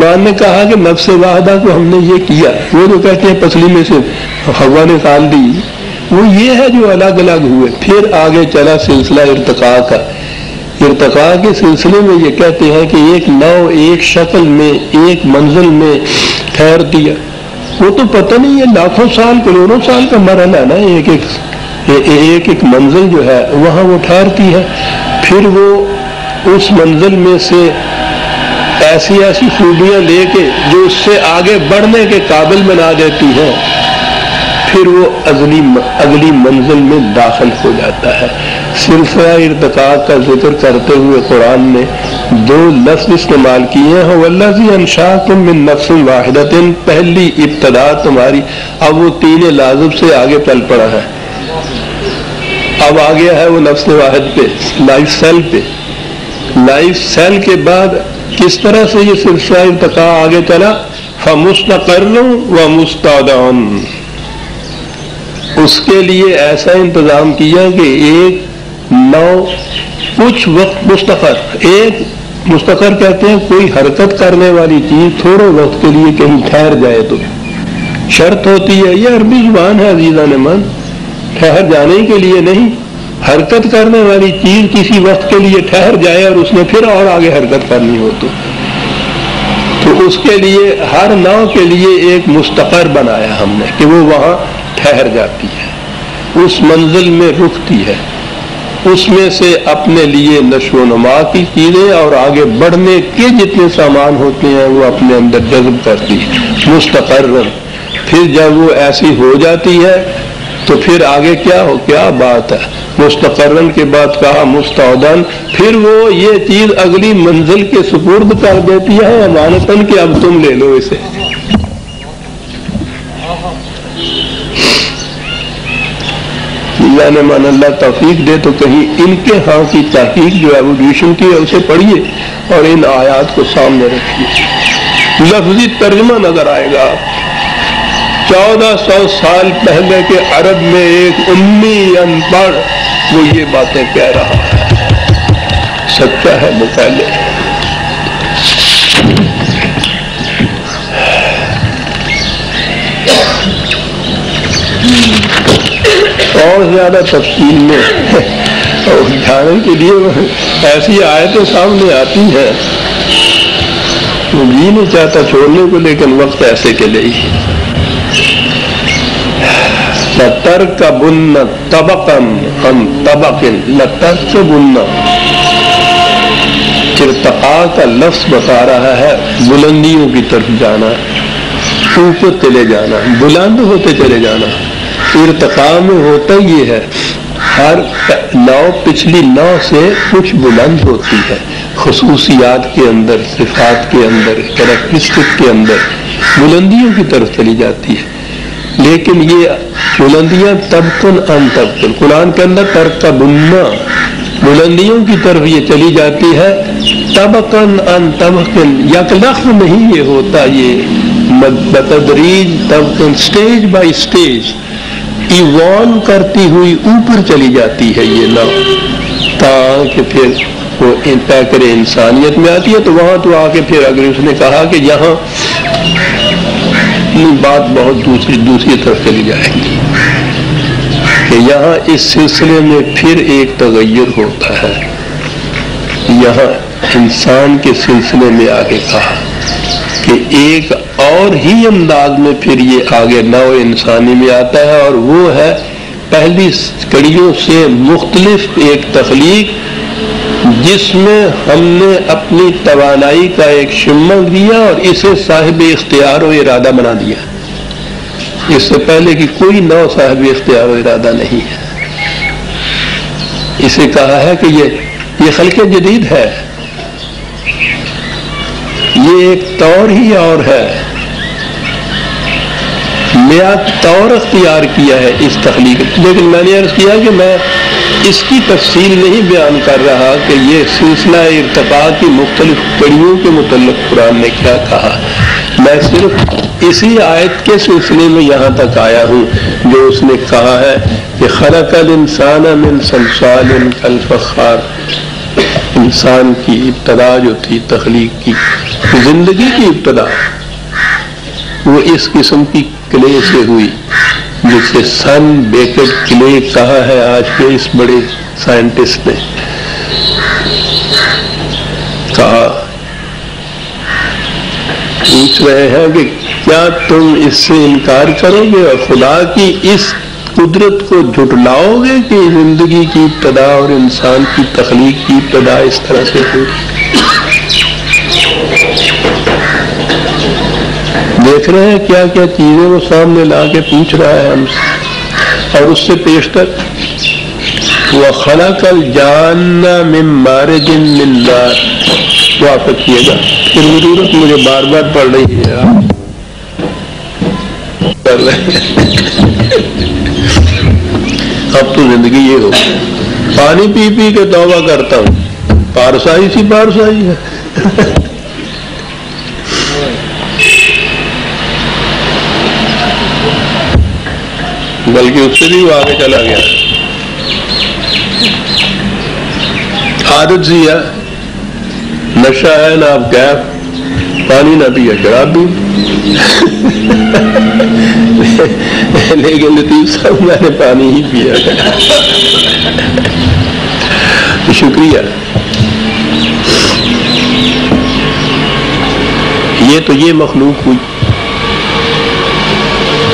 قرآن نے کہا کہ نفس واحدہ کو ہم نے یہ کیا، وہ جو کہتے ہیں پسلی میں سے ہوا نکال دی، وہ یہ ہے جو الگ الگ ہوئے۔ پھر آگے چلا سلسلہ ارتقاء کا۔ ارتقاء کے سلسلے میں یہ کہتے ہیں کہ ایک نو ایک شکل میں ایک منزل میں ٹھہر دیا، وہ تو پتہ نہیں ہے لاکھوں سال کروڑوں سال کا مرحلہ ہے نا، ایک ایک منزل جو ہے وہاں وہ ٹھہرتی ہے، پھر وہ اس منزل میں سے ایسی ایسی خوبیاں لے کے جو اس سے آگے بڑھنے کے قابل بنا دیتی ہیں، پھر وہ اگلی منزل میں داخل ہو جاتا ہے۔ سلسلہ ارتقاء کا ذکر کرتے ہوئے قرآن نے دو لفظ استعمال کیے ہیں، والذی انشاکم من نفس واحدۃ، پہلی ابتدا تمہاری، اب وہ تین لازم سے آگے چل پڑا ہے، اب آ گیا ہے وہ نفس واحد پہ، لائف سیل پہ۔ لائف سیل کے بعد کس طرح سے یہ سلسلہ ارتقاء آگے چلا؟ فمستقر ومستودع، اس کے لیے ایسا انتظام کیا کہ ایک نو کچھ وقت مستقر، ایک مستقر کہتے ہیں کوئی حرکت کرنے والی چیز تھوڑے وقت کے لیے کہیں ٹھہر جائے تو شرط ہوتی ہے، یہ عربی زبان ہے عزیزان من، ٹھہر جانے کے لیے نہیں، حرکت کرنے والی چیز کسی وقت کے لیے ٹھہر جائے اور اس نے پھر اور آگے حرکت کرنی ہو تو اس کے لیے ہر نو کے لیے ایک مستقر بنایا ہم نے کہ وہ وہاں ٹھہر جاتی ہے، اس منزل میں رکتی ہے، اس میں سے اپنے لیے نشو و نما کی چیزیں اور آگے بڑھنے کے جتنے سامان ہوتے ہیں وہ اپنے اندر جذب کرتی ہے مستقرن۔ پھر جب وہ ایسی ہو جاتی ہے تو پھر آگے کیا بات ہے؟ مستقرن کے بعد کہا مستودعن، پھر وہ یہ چیز اگلی منزل کے سپرد کر دیتی ہے امانتاً کہ اب تم لے لو اسے۔ یعنی من اللہ توفیق دے تو کہیں ان کے ہاں کی تحقیق جو ایوولوشن کی ہے اسے پڑھیے اور ان آیات کو سامنے رکھیے، لفظی ترجمہ نظر آئے گا۔ 1400 سال پہلے کے عرب میں ایک امی ان پڑھ وہ یہ باتیں کہہ رہا ہے، سچا ہے وہ پہلے۔ اور زیادہ تفصیل میں جاننے کے لیے ایسی آیتیں سامنے آتی ہیں، وہ جی نہیں چاہتا چھوڑنے کو، لیکن وقت ایسے کے لیے لَتَرْكَبُنَّ طَبَقًا عَنْ طَبَقٍ، لَتَرْكَبُنَّ ارتقاء کا لفظ بتا رہا ہے بلندیوں کی طرف جانا، اوپر چلے جانا، بلند ہوتے چلے جانا۔ ارتقاء میں ہوتا یہ ہے ہر نو پچھلی نو سے کچھ بلند ہوتی ہے، خصوصیات کے اندر، صفات کے اندر، کریکٹرسٹک کے اندر بلندیوں کی طرف چلی جاتی ہے۔ لیکن یہ بلندیاں طبقن عن طبقن، قرآن کے اندر ترکبن، بلندیوں کی طرف یہ چلی جاتی ہے طبقن عن طبقن، یک لفظ نہیں یہ ہوتا، یہ بتدریج طبقن، سٹیج بائی سٹیج ایوالو کرتی ہوئی اوپر چلی جاتی ہے یہ نو، تاکہ پھر وہ پیکر انسانیت میں آتی ہے۔ تو وہاں تو آ کے پھر اگر اس نے کہا کہ یہاں بات بہت دوسری طرف چلی جائے گی کہ یہاں اس سلسلے میں پھر ایک تغیر ہوتا ہے، یہاں انسان کے سلسلے میں آگے کہا کہ ایک اور ہی انداز میں پھر یہ آگے نو انسانی میں آتا ہے، اور وہ ہے پہلی کڑیوں سے مختلف ایک تخلیق جس میں ہم نے اپنی توانائی کا ایک شمع دیا اور اسے صاحب اختیار و ارادہ بنا دیا۔ اس سے پہلے کی کوئی نو صاحب اختیار و ارادہ نہیں ہے۔ اسے کہا ہے کہ یہ خلق جدید ہے، یہ ایک طور ہی اور ہے، نیا طور اختیار کیا ہے اس تخلیق۔ لیکن میں نے عرض کیا کہ میں اس کی تفصیل نہیں بیان کر رہا کہ یہ سلسلہ ارتقاء کی مختلف کڑیوں کے متعلق قرآن نے کیا کہا، میں صرف اسی آیت کے سلسلے میں یہاں تک آیا ہوں جو اس نے کہا ہے کہ خلق الانسان من صلصال کالفخار، انسان کی ابتدا جو تھی تخلیق کی زندگی کی ابتدا وہ اس قسم کی کلے سے ہوئی جسے سن بیکٹ کلے کہا ہے آج کے اس بڑے سائنٹسٹ نے کہا. پوچھ رہے ہیں کہ کیا تم اس سے انکار کرو گے اور خدا کی اس قدرت کو جھٹلاؤ گے کہ زندگی کی ابتدا اور انسان کی تخلیق کی ابتدا اس طرح سے ہوئی؟ دیکھ رہے ہیں کیا کیا چیزیں وہ سامنے لا کے پوچھ رہا ہے ہم سے. اور اس سے پیشتر وَخَلَقَ الْجَانَّ مِن مَارِجٍ مِّن نَارٍ واپس کیے گا. پھر ضرورت مجھے بار بار پڑھ رہی ہے کر رہے ہیں. اب تو زندگی یہ ہو پانی پی پی کے توبہ کرتا ہوں. پارسائی سی پارسائی ہے. بلکہ اس سے بھی وہ آگے چلا گیا. عادت سی ہے, نشہ ہے نہ اب کیف, پانی نہ پیا شراب بھی. لیکن لطیف صاحب میں نے پانی ہی پیا. شکریہ. یہ تو یہ مخلوق ہوئی.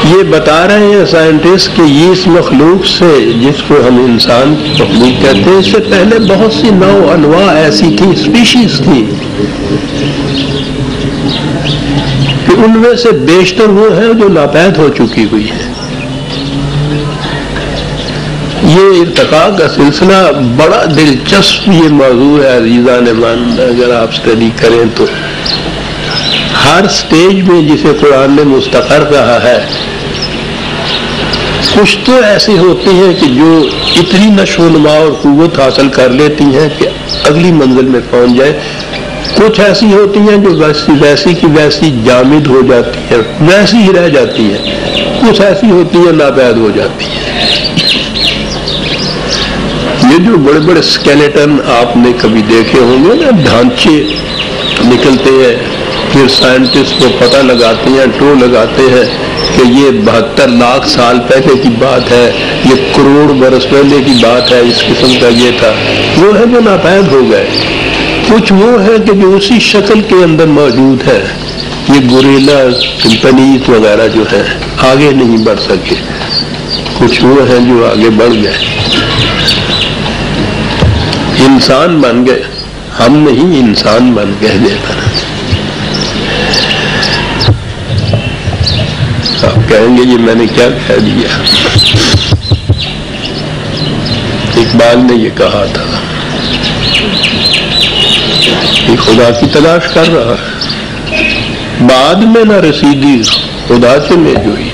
یہ بتا رہے ہیں سائنٹسٹ کہ یہ اس مخلوق سے جس کو ہم انسان کی مخلوق کہتے ہیں اس سے پہلے بہت سی نوع انواع ایسی تھی, اسپیشیز تھی کہ ان میں سے بیشتر وہ ہیں جو ناپید ہو چکی ہوئی ہیں. یہ ارتقاء کا سلسلہ بڑا دلچسپ یہ موضوع ہے عزیزان من. اگر آپ اسٹڈی کریں تو ہر سٹیج میں جسے قرآن نے مستقر کہا ہے, کچھ تو ایسی ہوتی ہیں کہ جو اتنی نشو و نما اور قوت حاصل کر لیتی ہیں کہ اگلی منزل میں پہنچ جائے. کچھ ایسی ہوتی ہیں جو ویسی کی ویسی جامد ہو جاتی ہیں, ویسی ہی رہ جاتی ہیں. کچھ ایسی ہوتی ہیں ناپید ہو جاتی ہیں. یہ جو بڑے بڑے اسکیلیٹن آپ نے کبھی دیکھے ہوں گے نا, ڈھانچے نکلتے ہیں, پھر سائنٹسٹ کو پتہ لگاتے ہیں, ٹو لگاتے ہیں کہ یہ 72 لاکھ سال پہلے کی بات ہے, یہ کروڑ برس پہلے کی بات ہے, اس قسم کا یہ تھا. وہ ہے جو ناپید ہو گئے. کچھ وہ ہے کہ جو اسی شکل کے اندر موجود ہے. یہ گوریلا, چمپینزی وغیرہ جو ہے آگے نہیں بڑھ سکے. کچھ وہ ہیں جو آگے بڑھ گئے, انسان بن گئے. ہم نہیں, انسان بن گئے. دیتا آپ کہیں گے یہ میں نے کیا کہہ دیا. اقبال نے یہ کہا تھا کہ خدا کی تلاش کر رہا ہے, بعد میں نہ رسیدی خدا سے میں جوئی.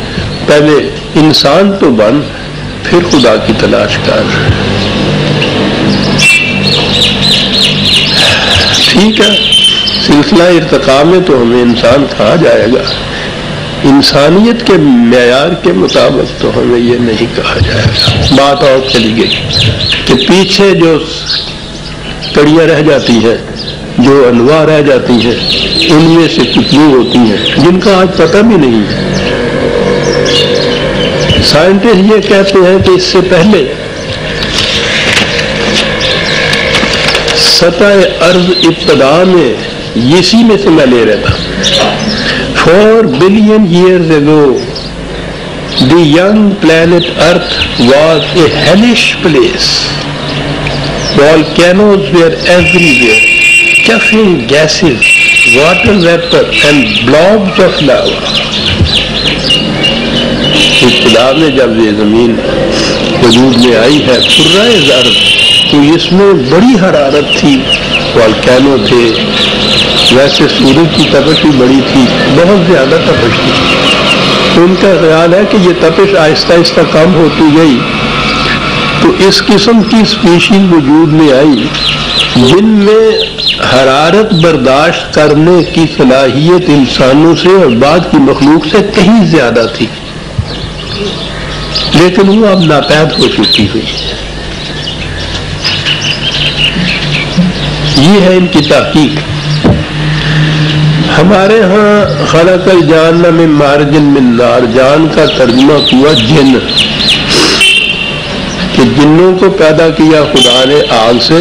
پہلے انسان تو بن, پھر خدا کی تلاش کر. ٹھیک ہے, سلسلہ ارتقاء میں تو ہمیں انسان کہا جائے گا, انسانیت کے معیار کے مطابق تو ہمیں یہ نہیں کہا جائے گا. بات اور چلی گئی کہ پیچھے جو کڑیاں رہ جاتی ہیں, جو انواع رہ جاتی ہیں, ان میں سے کچھ وہ ہوتی ہیں جن کا آج پتہ بھی نہیں ہے. سائنٹسٹ یہ کہتے ہیں کہ اس سے پہلے سطح ارض ابتدا میں, اسی میں سے میں لے رہا تھا, 4 billion years ago, the young planet Earth was a hellish place. Volcanoes were everywhere, puffing gases, water vapor and blobs of lava. ابتدا میں جب یہ زمین وجود میں آئی ہے کرۂ ارض, تو اس میں بڑی حرارت تھی, والکینو تھے. ویسے سورج کی تپش بھی بڑی تھی, بہت زیادہ تپش تھی. تو ان کا خیال ہے کہ یہ تپش آہستہ آہستہ کم ہوتی گئی, تو اس قسم کی اسپیشیز وجود میں آئی جن میں حرارت برداشت کرنے کی صلاحیت انسانوں سے اور بعد کی مخلوق سے کہیں زیادہ تھی, لیکن وہ اب ناپید ہو چکی ہوئی. یہ ہے ان کی تحقیق. ہمارے ہاں خلق الجان من مارج من نار، جان کا ترجمہ ہوا جن، کہ جنوں کو پیدا کیا خدا نے آگ سے،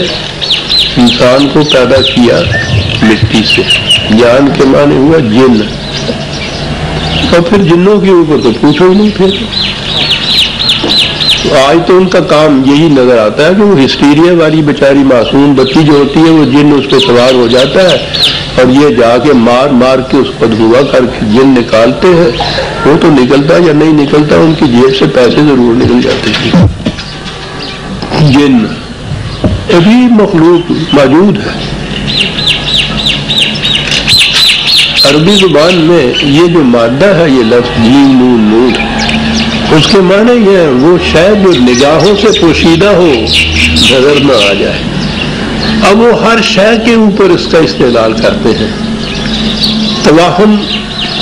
انسان کو پیدا کیا مٹی سے، جان کے معنی ہوا جن، اور پھر جنوں کے اوپر تو پوچھو ہی نہیں پھر۔ آج تو ان کا کام یہی نظر آتا ہے کہ وہ ہسٹیریا والی بیچاری معصوم بچی جو ہوتی ہے وہ جن اس پہ سوار ہو جاتا ہے اور یہ جا کے مار مار کے اس کو دھوا کر کے جن نکالتے ہیں، وہ تو نکلتا یا نہیں نکلتا، ان کی جیب سے پیسے ضرور نکل جاتے ہیں۔ جن ابھی مخلوق موجود ہے۔ عربی زبان میں یہ جو مادہ ہے، یہ لفظ جیم نون نون، اس کے معنی یہ ہے وہ شاید جو نگاہوں سے پوشیدہ ہو، نظر نہ آ جائے۔ اب وہ ہر شے کے اوپر اس کا استعمال کرتے ہیں۔ توہم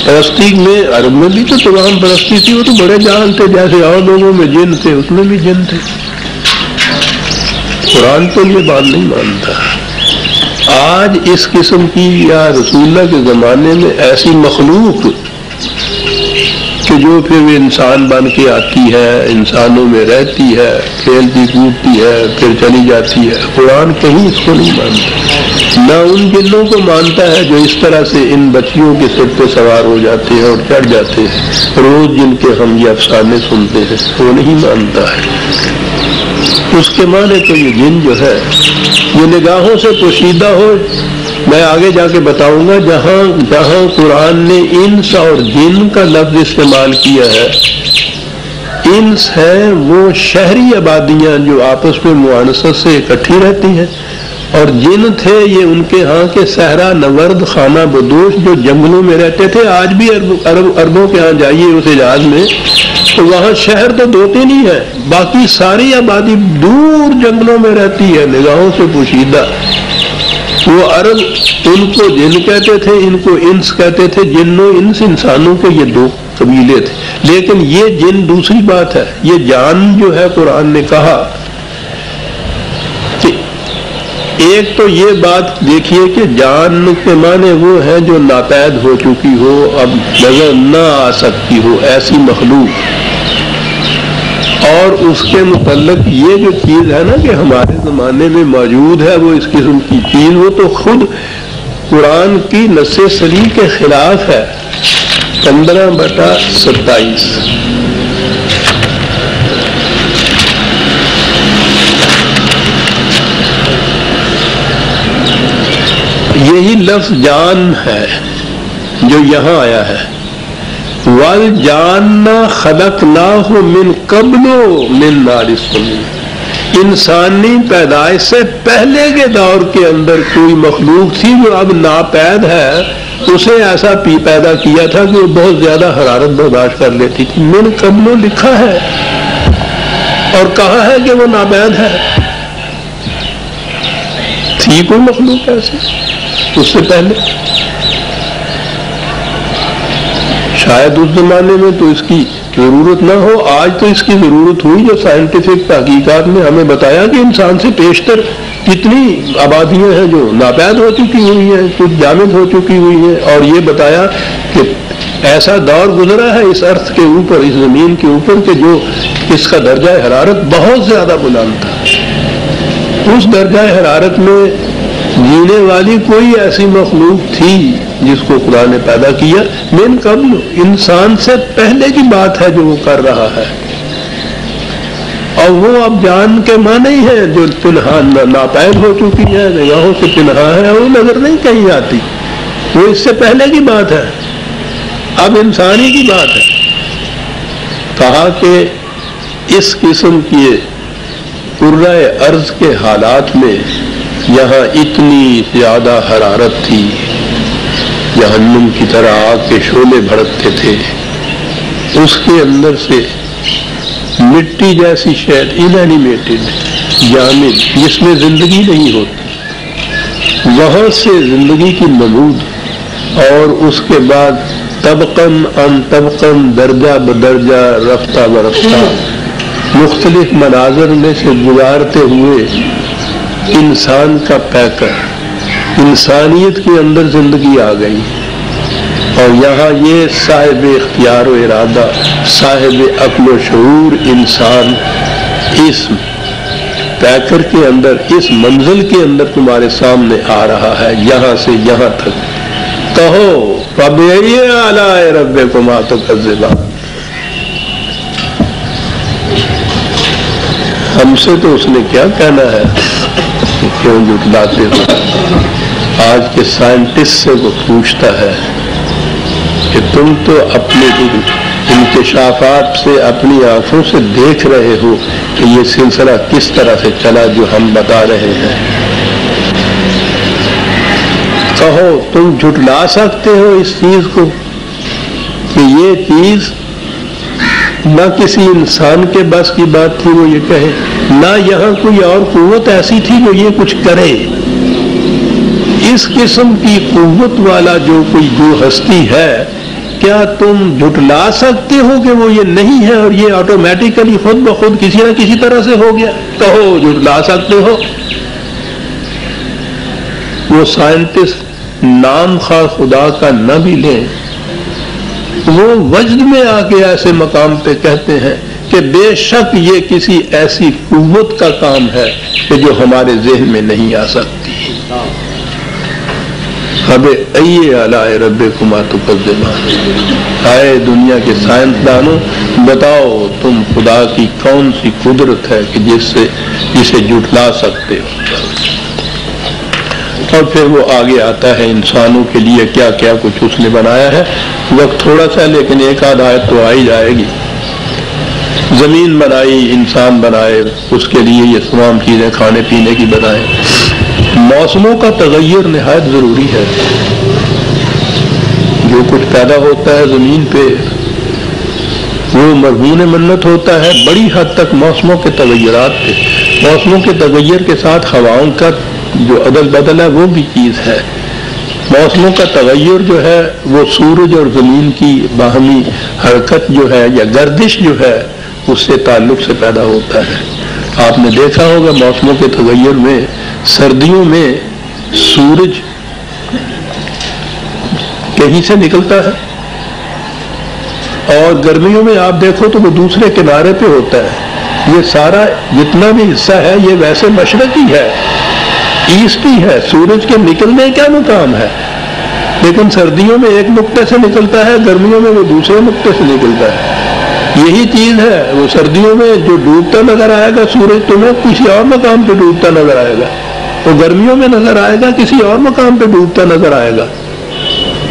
پرستی میں، عرب میں بھی تو توہم پرستی تھی، وہ تو بڑے جان تھے، جیسے اور لوگوں میں جن تھے اس میں بھی جن تھے۔ قرآن تو یہ بات نہیں مانتا۔ آج اس قسم کی یا رسول اللہ کے زمانے میں ایسی مخلوق کہ جو پھر انسان بن کے آتی ہے، انسانوں میں رہتی ہے، کھیلتی کودتی ہے، پھر چلی جاتی ہے، قرآن کہیں اس کو نہیں مانتا۔ نہ ان جنوں کو مانتا ہے جو اس طرح سے ان بچیوں کے سر پہ سوار ہو جاتے ہیں اور چڑھ جاتے ہیں، روز جن کے ہم یہ افسانے سنتے ہیں، وہ نہیں مانتا ہے۔ اس کے معنی تو یہ جن جو ہے یہ نگاہوں سے پوشیدہ ہو۔ میں آگے جا کے بتاؤں گا جہاں جہاں قرآن نے انس اور جن کا لفظ استعمال کیا ہے، انس ہے وہ شہری آبادیاں جو آپس میں معانست سے اکٹھی رہتی ہیں، اور جن تھے یہ ان کے ہاں کے صحرا نورد خانہ بدوش جو جنگلوں میں رہتے تھے۔ آج بھی عربوں کے ہاں جائیے اس حجاز میں تو وہاں شہر تو دو تین ہی ہے، باقی ساری آبادی دور جنگلوں میں رہتی ہے، نگاہوں سے پوشیدہ۔ وہ عرب ان کو جن کہتے تھے، ان کو انس کہتے تھے۔ جنوں انس انسانوں کے یہ دو قبیلے تھے، لیکن یہ جن دوسری بات ہے۔ یہ جان جو ہے قرآن نے کہا کہ ایک تو یہ بات دیکھیے کہ جان کے معنی وہ ہے جو ناپید ہو چکی ہو، اب نظر نہ آ سکتی ہو، ایسی مخلوق۔ اور اس کے متعلق یہ جو چیز ہے نا کہ ہمارے زمانے میں موجود ہے وہ اس قسم کی چیز، وہ تو خود قرآن کی نص صریح کے خلاف ہے۔ 15/27 یہی لفظ جان ہے جو یہاں آیا ہے۔ وَالْجَانَّ خَلَقْنَاهُ مِنْ قَبْلُ مِنْ نَارِ السَّمُومِ، انسانی پیدائش سے پہلے کے دور کے اندر کوئی مخلوق تھی جو اب ناپید ہے، اسے ایسا پیدا کیا تھا کہ وہ بہت زیادہ حرارت برداشت کر لیتی تھی۔ من قبل لکھا ہے اور کہا ہے کہ وہ ناپید ہے۔ تھی کوئی مخلوق ایسے اس سے پہلے؟ شاید اس زمانے میں تو اس کی ضرورت نہ ہو، آج تو اس کی ضرورت ہوئی جو سائنٹیفک تحقیقات نے ہمیں بتایا کہ انسان سے پیشتر کتنی آبادیاں ہیں جو ناپید ہو چکی ہوئی ہیں، کچھ جامد ہو چکی ہوئی ہیں، اور یہ بتایا کہ ایسا دور گزرا ہے اس ارتھ کے اوپر، اس زمین کے اوپر، کہ جو اس کا درجہ حرارت بہت زیادہ بلند تھا۔ اس درجہ حرارت میں جینے والی کوئی ایسی مخلوق تھی جس کو خدا نے پیدا کیا من قبل، انسان سے پہلے کی بات ہے جو وہ کر رہا ہے۔ اور وہ اب جان کے معنی ہے جو تنہا ناپید ہو چکی ہے، نگاہوں سے تنہا ہے، وہ نظر نہیں کہیں آتی، وہ اس سے پہلے کی بات ہے، اب انسانی کی بات ہے۔ کہا کہ اس قسم کی قرۂ ارض کے حالات میں یہاں اتنی زیادہ حرارت تھی، جہنم کی طرح آگ کے شعلے بھڑکتے تھے، اس کے اندر سے مٹی جیسی شے انینیمیٹڈ جامد جس میں زندگی نہیں ہوتی، وہاں سے زندگی کی نمود، اور اس کے بعد طبقاً ان طبقاً درجہ بدرجہ رفتہ برفتہ مختلف مناظر میں سے گزارتے ہوئے انسان کا پیکر، انسانیت کے اندر زندگی آ گئی، اور یہاں یہ صاحب اختیار و ارادہ، صاحب عقل و شعور انسان اس پیکر کے اندر، اس منزل کے اندر تمہارے سامنے آ رہا ہے، یہاں سے یہاں تک۔ کہو فَبِأَيِّ آلَاءِ رَبِّكُمَا تُكَذِّبَانِ۔ ہم سے تو اس نے کیا کہنا ہے کہ کیوں جھٹلاتے ہو؟ آج کے سائنٹسٹ سے وہ پوچھتا ہے کہ تم تو اپنے انکشافات سے، اپنی آنکھوں سے دیکھ رہے ہو کہ یہ سلسلہ کس طرح سے چلا جو ہم بتا رہے ہیں۔ کہو تم جھٹلا سکتے ہو اس چیز کو کہ یہ چیز نہ کسی انسان کے بس کی بات تھی وہ یہ کہے، نہ یہاں کوئی اور قوت ایسی تھی جو یہ کچھ کرے۔ اس قسم کی قوت والا جو کوئی جو ہستی ہے، کیا تم جھٹلا سکتے ہو کہ وہ یہ نہیں ہے اور یہ آٹومیٹیکلی خود بخود کسی نہ کسی طرح سے ہو گیا؟ کہو جھٹلا سکتے ہو؟ وہ سائنٹسٹ نام خواہ خدا کا نہ بھی لیں، وہ وجد میں آ کے ایسے مقام پہ کہتے ہیں کہ بے شک یہ کسی ایسی قوت کا کام ہے کہ جو ہمارے ذہن میں نہیں آ سکتی۔ فَبِأَيِّ آلَاءِ رَبِّكُمَا تُكَذِّبَانِ۔ آئے دنیا کے سائنسدانوں، بتاؤ تم خدا کی کون سی قدرت ہے کہ جسے جھٹلا سکتے ہو؟ اور پھر وہ آگے آتا ہے انسانوں کے لیے کیا کیا کچھ اس نے بنایا ہے۔ وقت تھوڑا سا لیکن ایک آدھ آیت تو آ ہی جائے گی۔ زمین بنائی، انسان بنائے، اس کے لیے یہ تمام چیزیں کھانے پینے کی بنائیں۔ موسموں کا تغیر نہایت ضروری ہے۔ جو کچھ پیدا ہوتا ہے زمین پہ وہ مرہون منت ہوتا ہے بڑی حد تک موسموں کے تغیرات پہ۔ موسموں کے تغیر کے ساتھ ہواؤں کا جو عدل بدل ہے وہ بھی چیز ہے۔ موسموں کا تغیر جو ہے وہ سورج اور زمین کی باہمی حرکت جو ہے یا گردش جو ہے اس سے تعلق سے پیدا ہوتا ہے۔ آپ نے دیکھا ہوگا موسموں کے تغیر میں سردیوں میں سورج کہیں سے نکلتا ہے اور گرمیوں میں آپ دیکھو تو وہ دوسرے کنارے پہ ہوتا ہے۔ یہ سارا جتنا بھی حصہ ہے یہ ویسے مشرقی ہے، ایسٹی ہے، سورج کے نکلنے کا مقام ہے، لیکن سردیوں میں ایک نقطے سے نکلتا ہے، گرمیوں میں وہ دوسرے نقطے سے نکلتا ہے۔ یہی چیز ہے، وہ سردیوں میں جو ڈوبتا نظر آئے گا سورج تمہیں کسی اور مقام پہ ڈوبتا نظر آئے گا، وہ گرمیوں میں نظر آئے گا کسی اور مقام پہ ڈوبتا نظر آئے گا۔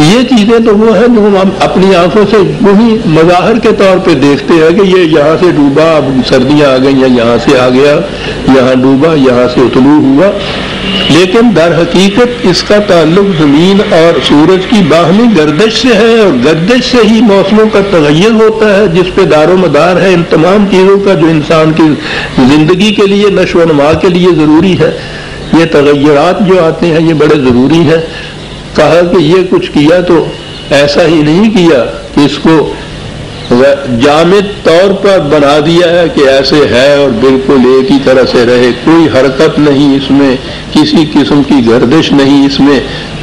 یہ چیزیں تو وہ ہیں جو ہم اپنی آنکھوں سے وہی مظاہر کے طور پہ دیکھتے ہیں کہ یہ یہاں سے ڈوبا، اب سردیاں آ گئیں، یا یہاں سے آ گیا، یہاں ڈوبا، یہاں سے طلوع ہوا، لیکن در حقیقت اس کا تعلق زمین اور سورج کی باہمی گردش سے ہے، اور گردش سے ہی موسموں کا تغیر ہوتا ہے جس پہ دار و مدار ہے ان تمام چیزوں کا جو انسان کی زندگی کے لیے، نشو و نما کے لیے ضروری ہے۔ یہ تغیرات جو آتے ہیں یہ بڑے ضروری ہیں۔ کہا کہ یہ کچھ کیا تو ایسا ہی نہیں کیا کہ اس کو جامد طور پر بنا دیا ہے کہ ایسے ہے اور بالکل ایک ہی طرح سے رہے، کوئی حرکت نہیں اس میں، کسی قسم کی گردش نہیں اس میں۔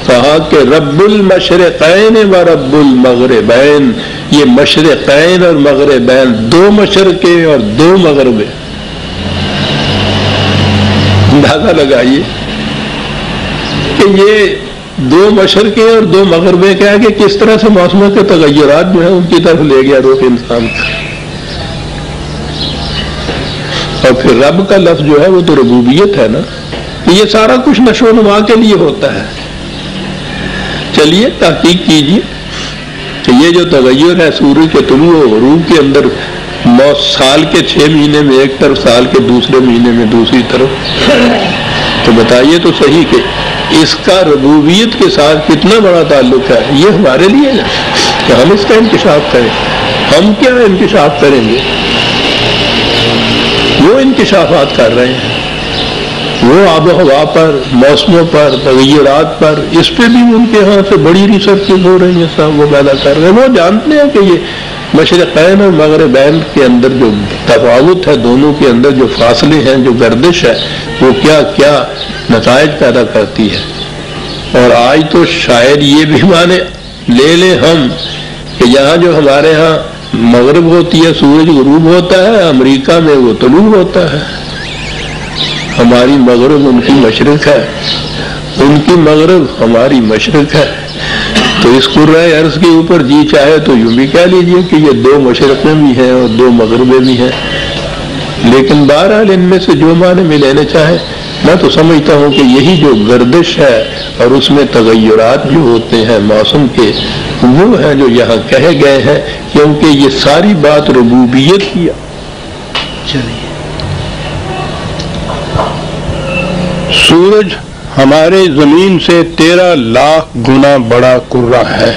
کہا کہ رب المشرقین و رب المغربین، یہ مشرقین اور مغربین، دو مشرقیں اور دو مغربیں۔ اندازہ لگائیے کہ یہ دو مشرقیں اور دو مغربیں کیا کہ کس طرح سے موسموں کے تغیرات جو ہیں ان کی طرف لے گیا روح انسان کا۔ اور پھر رب کا لفظ جو ہے وہ تو ربوبیت ہے نا، یہ سارا کچھ نشو و نما کے لیے ہوتا ہے۔ چلیے تحقیق کیجیے کہ یہ جو تغیر ہے سورج کے طلوع و غروب کے اندر، سال کے 6 مہینے میں ایک طرف، سال کے دوسرے مہینے میں دوسری طرف، تو بتائیے تو صحیح کہ اس کا ربوبیت کے ساتھ کتنا بڑا تعلق ہے۔ یہ ہمارے لیے ہے کہ ہم اس کا انکشاف کریں۔ ہم کیا انکشاف کریں گے؟ وہ انکشافات کر رہے ہیں، وہ آب و ہوا پر، موسموں پر، تغیرات پر، اس پہ بھی ان کے ہاں سے بڑی ریسرچز ہو رہی ہیں، سب وہ پیدا کر رہے ہیں۔ وہ جانتے ہیں کہ یہ مشرقین اور مغربین کے اندر جو تفاوت ہے، دونوں کے اندر جو فاصلے ہیں، جو گردش ہے، وہ کیا کیا نتائج پیدا کرتی ہے۔ اور آج تو شاید یہ بھی مانے لے لیں ہم کہ یہاں جو ہمارے ہاں مغرب ہوتی ہے سورج غروب ہوتا ہے، امریکہ میں وہ طلوع ہوتا ہے. ہماری مغرب ان کی مشرق ہے، ان کی مغرب ہماری مشرق ہے. تو اس کرۂ ارض کے اوپر جی چاہے تو یوں بھی کہہ لیجئے کہ یہ دو مشرقیں بھی ہیں اور دو مغربیں بھی ہیں، لیکن بہرحال ان میں سے جو معنی میں لینے چاہے. میں تو سمجھتا ہوں کہ یہی جو گردش ہے اور اس میں تغیرات جو ہوتے ہیں موسم کے، وہ ہیں جو یہاں کہے گئے ہیں، کیونکہ یہ ساری بات ربوبیت کی. چلیے، سورج ہمارے زمین سے 13 لاکھ گنا بڑا کرہ ہے.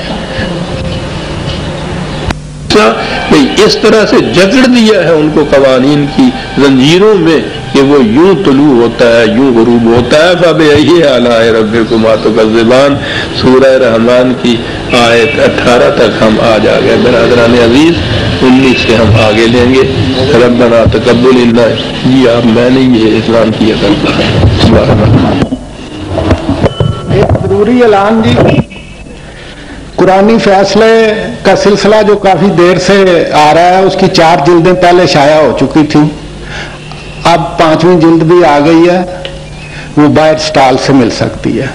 اس طرح سے جکڑ دیا ہے ان کو قوانین کی زنجیروں میں کہ وہ یوں طلوع ہوتا ہے یوں غروب ہوتا ہے. فَبِأَيِّ آلَاءِ رَبِّكُمَا تُكَذِّبَانِ سورہ رحمان کی آیت 18 تک ہم آج آ گئے. برادران عزیز 19 سے ہم آگے لیں گے. ربنا تقبل منا. جی آپ، میں نے یہ اعلان کیا کرتا. ایک ضروری اعلان جی، قرآنی فیصلے کا سلسلہ جو کافی دیر سے آ رہا ہے، اس کی 4 جلدیں پہلے شائع ہو چکی تھیں. اب 5ویں جلد بھی آ گئی ہے، وہ باہر سٹال سے مل سکتی ہے.